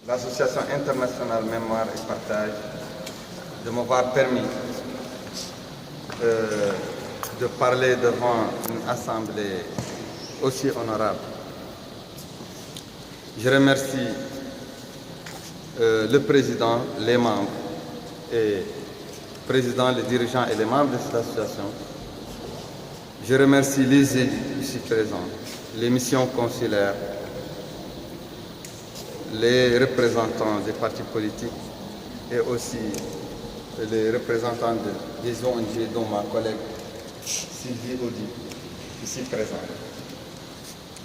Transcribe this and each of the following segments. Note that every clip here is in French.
l'Association internationale Mémoire et Partage de m'avoir permis de parler devant une assemblée aussi honorable. Je remercie le président, les membres, et président, les dirigeants et les membres de cette association. Je remercie les élus ici présents, les missions consulaires, les représentants des partis politiques et aussi les représentants des ONG, dont ma collègue Sylvie Audy, ici présente.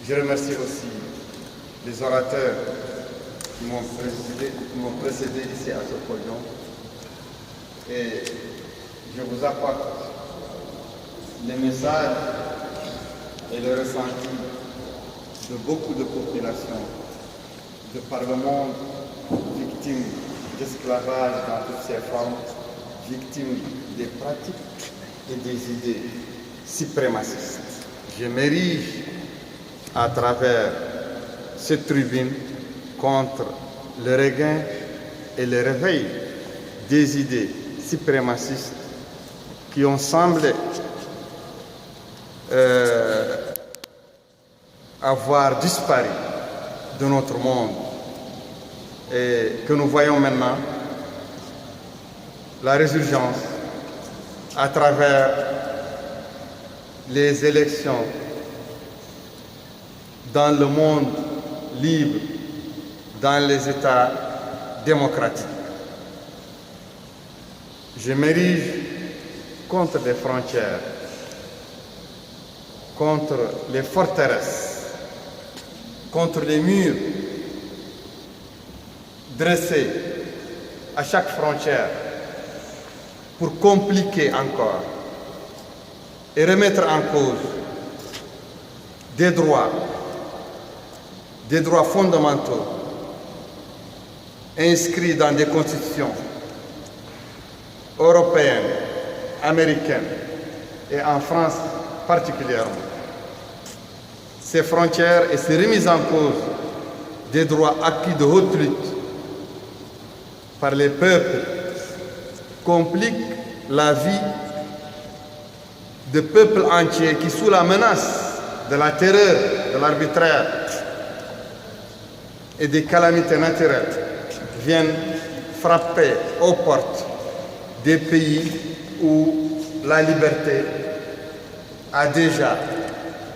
Je remercie aussi les orateurs qui m'ont précédé ici à ce podium. Et je vous apporte les messages et le ressenti de beaucoup de populations de par le monde, victimes d'esclavage dans toutes ses formes, victimes des pratiques et des idées suprémacistes. Je m'érige à travers cette tribune contre le regain et le réveil des idées suprémacistes qui ont semblé avoir disparu de notre monde et que nous voyons maintenant la résurgence à travers les élections dans le monde libre, dans les États démocratiques. Je m'érige contre les frontières, contre les forteresses, contre les murs dressés à chaque frontière pour compliquer encore et remettre en cause des droits fondamentaux inscrits dans des constitutions européennes, américaines et en France particulièrement. Ces frontières et ces remises en cause des droits acquis de haute lutte par les peuples compliquent la vie de peuples entiers qui, sous la menace de la terreur, de l'arbitraire et des calamités naturelles, viennent frapper aux portes des pays où la liberté a déjà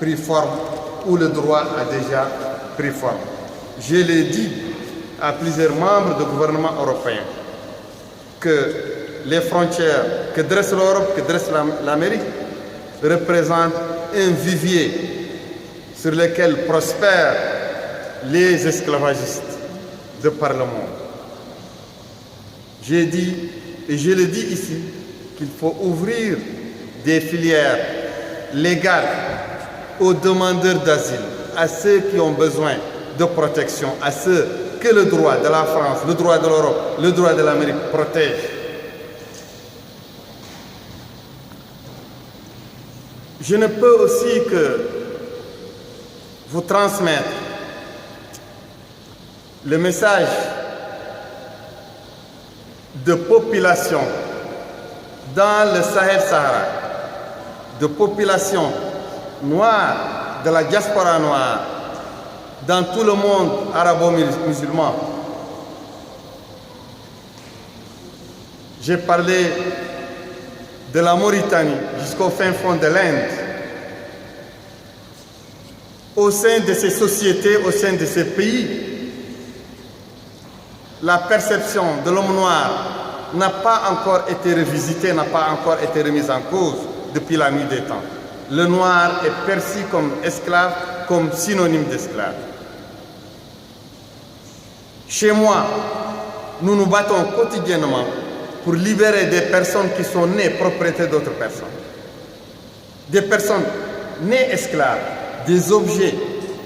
pris forme, où le droit a déjà pris forme. Je l'ai dit à plusieurs membres du gouvernement européen que les frontières que dresse l'Europe, que dresse l'Amérique, représentent un vivier sur lequel prospèrent les esclavagistes de par le monde. J'ai dit, et je le dis ici, qu'il faut ouvrir des filières légales aux demandeurs d'asile, à ceux qui ont besoin de protection, à ceux que le droit de la France, le droit de l'Europe, le droit de l'Amérique protège. Je ne peux aussi que vous transmettre le message de population dans le Sahel-Sahara, de population noire, de la diaspora noire, dans tout le monde arabo-musulman. J'ai parlé de la Mauritanie jusqu'au fin fond de l'Inde. Au sein de ces sociétés, au sein de ces pays, la perception de l'homme noir n'a pas encore été revisitée, n'a pas encore été remise en cause depuis la nuit des temps. Le noir est perçu comme esclave, comme synonyme d'esclave. Chez moi, nous nous battons quotidiennement pour libérer des personnes qui sont nées propriété d'autres personnes. Des personnes nées esclaves, des objets,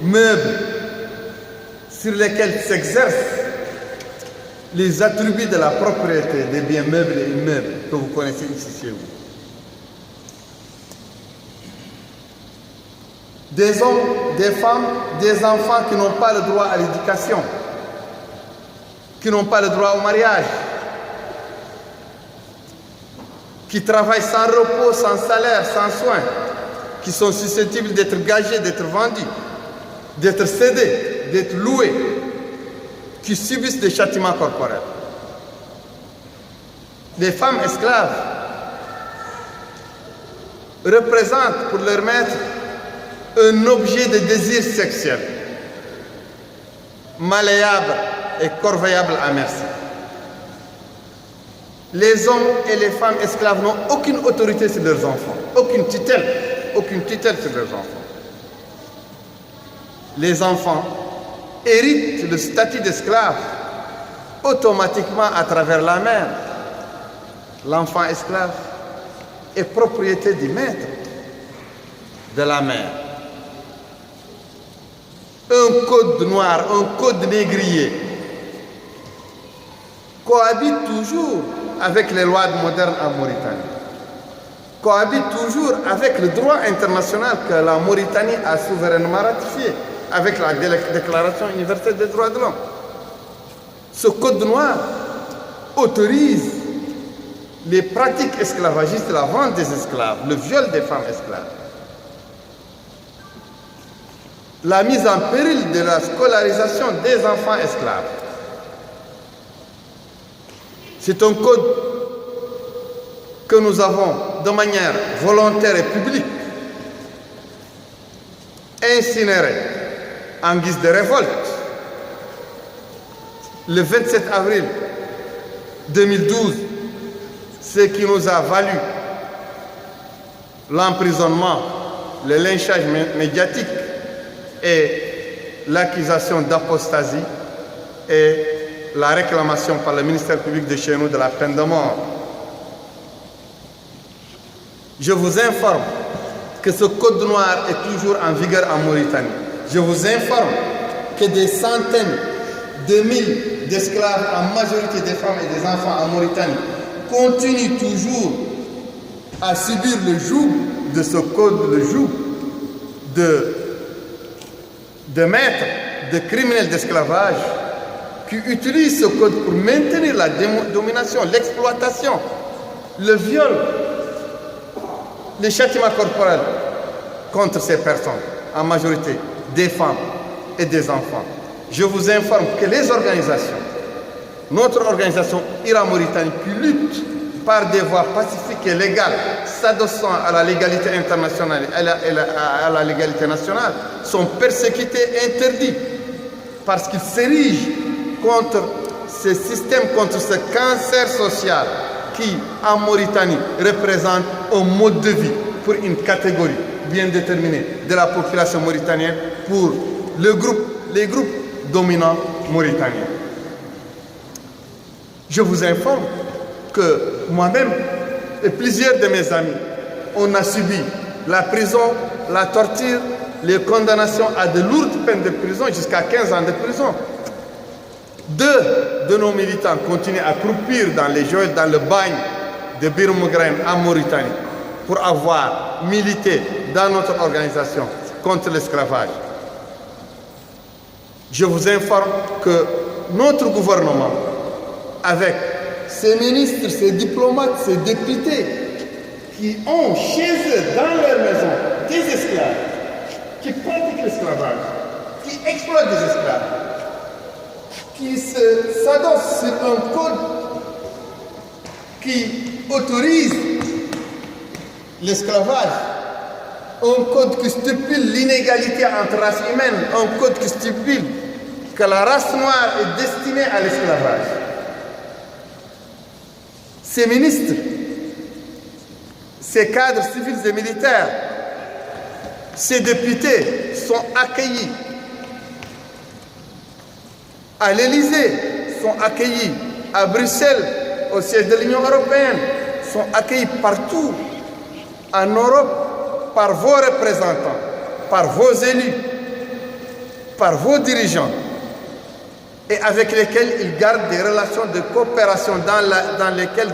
meubles, sur lesquels s'exercent les attributs de la propriété des biens meubles et immeubles que vous connaissez ici chez vous. Des hommes, des femmes, des enfants qui n'ont pas le droit à l'éducation. qui n'ont pas le droit au mariage, qui travaillent sans repos, sans salaire, sans soins, qui sont susceptibles d'être gagés, d'être vendus, d'être cédés, d'être loués, qui subissent des châtiments corporels. Les femmes esclaves représentent pour leur maître un objet de désir sexuel, malléable et corvéable à merci. Les hommes et les femmes esclaves n'ont aucune autorité sur leurs enfants, aucune tutelle sur leurs enfants. Les enfants héritent le statut d'esclave automatiquement à travers la mère. L'enfant esclave est propriété du maître, de la mère. Un code noir, un code négrier cohabite toujours avec les lois modernes en Mauritanie, cohabite toujours avec le droit international que la Mauritanie a souverainement ratifié, avec la Déclaration universelle des droits de l'homme. Ce code noir autorise les pratiques esclavagistes, la vente des esclaves, le viol des femmes esclaves, la mise en péril de la scolarisation des enfants esclaves. C'est un code que nous avons de manière volontaire et publique incinéré en guise de révolte le 27 avril 2012, ce qui nous a valu l'emprisonnement, le lynchage médiatique et l'accusation d'apostasie et la réclamation par le ministère public de chez nous de la peine de mort. Je vous informe que ce code noir est toujours en vigueur en Mauritanie. Je vous informe que des centaines de milliers d'esclaves, en majorité des femmes et des enfants en Mauritanie, continuent toujours à subir le joug de ce code, le joug de maîtres, de criminels d'esclavage qui utilisent ce code pour maintenir la domination, l'exploitation, le viol, les châtiments corporels contre ces personnes, en majorité des femmes et des enfants. Je vous informe que les organisations, notre organisation Ira-Mauritanie qui lutte par des voies pacifiques et légales, s'adossant à la légalité internationale et à la légalité nationale, sont persécutées, interdites, parce qu'ils s'érigent contre ce système, contre ce cancer social qui, en Mauritanie, représente un mode de vie pour une catégorie bien déterminée de la population mauritanienne, pour les groupes dominants mauritaniens. Je vous informe que moi-même et plusieurs de mes amis, on a subi la prison, la torture, les condamnations à de lourdes peines de prison, jusqu'à 15 ans de prison. Deux de nos militants continuent à croupir dans les geôles, dans le bagne de Bir Mougraine en Mauritanie, pour avoir milité dans notre organisation contre l'esclavage. Je vous informe que notre gouvernement, avec ses ministres, ses diplomates, ses députés, qui ont chez eux, dans leur maison, des esclaves, qui pratiquent l'esclavage, qui exploitent des esclaves, qui s'adossent sur un code qui autorise l'esclavage, un code qui stipule l'inégalité entre races humaines, un code qui stipule que la race noire est destinée à l'esclavage. Ces ministres, ces cadres civils et militaires, ces députés sont accueillis à l'Élysée, sont accueillis à Bruxelles, au siège de l'Union européenne, sont accueillis partout en Europe par vos représentants, par vos élus, par vos dirigeants, et avec lesquels ils gardent des relations de coopération dans lesquelles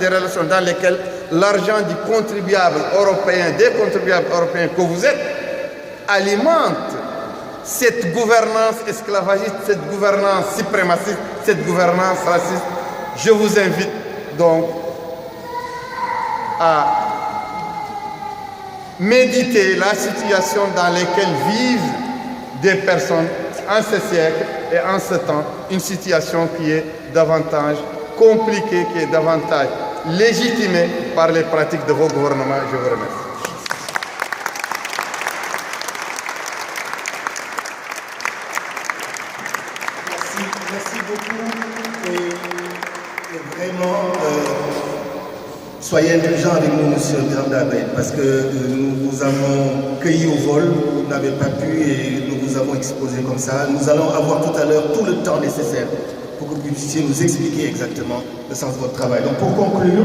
l'argent du contribuable européen, des contribuables européens que vous êtes, alimente cette gouvernance esclavagiste, cette gouvernance suprémaciste, cette gouvernance raciste. Je vous invite donc à méditer la situation dans laquelle vivent des personnes en ce siècle et en ce temps, une situation qui est davantage compliquée, qui est davantage légitimée par les pratiques de vos gouvernements. Je vous remercie. Merci beaucoup et vraiment soyez indulgents avec nous, monsieur Grandabé, parce que nous vous avons cueilli au vol, vous n'avez pas pu et nous vous avons exposé comme ça. Nous allons avoir tout à l'heure tout le temps nécessaire pour que vous puissiez nous expliquer exactement le sens de votre travail. Donc pour conclure,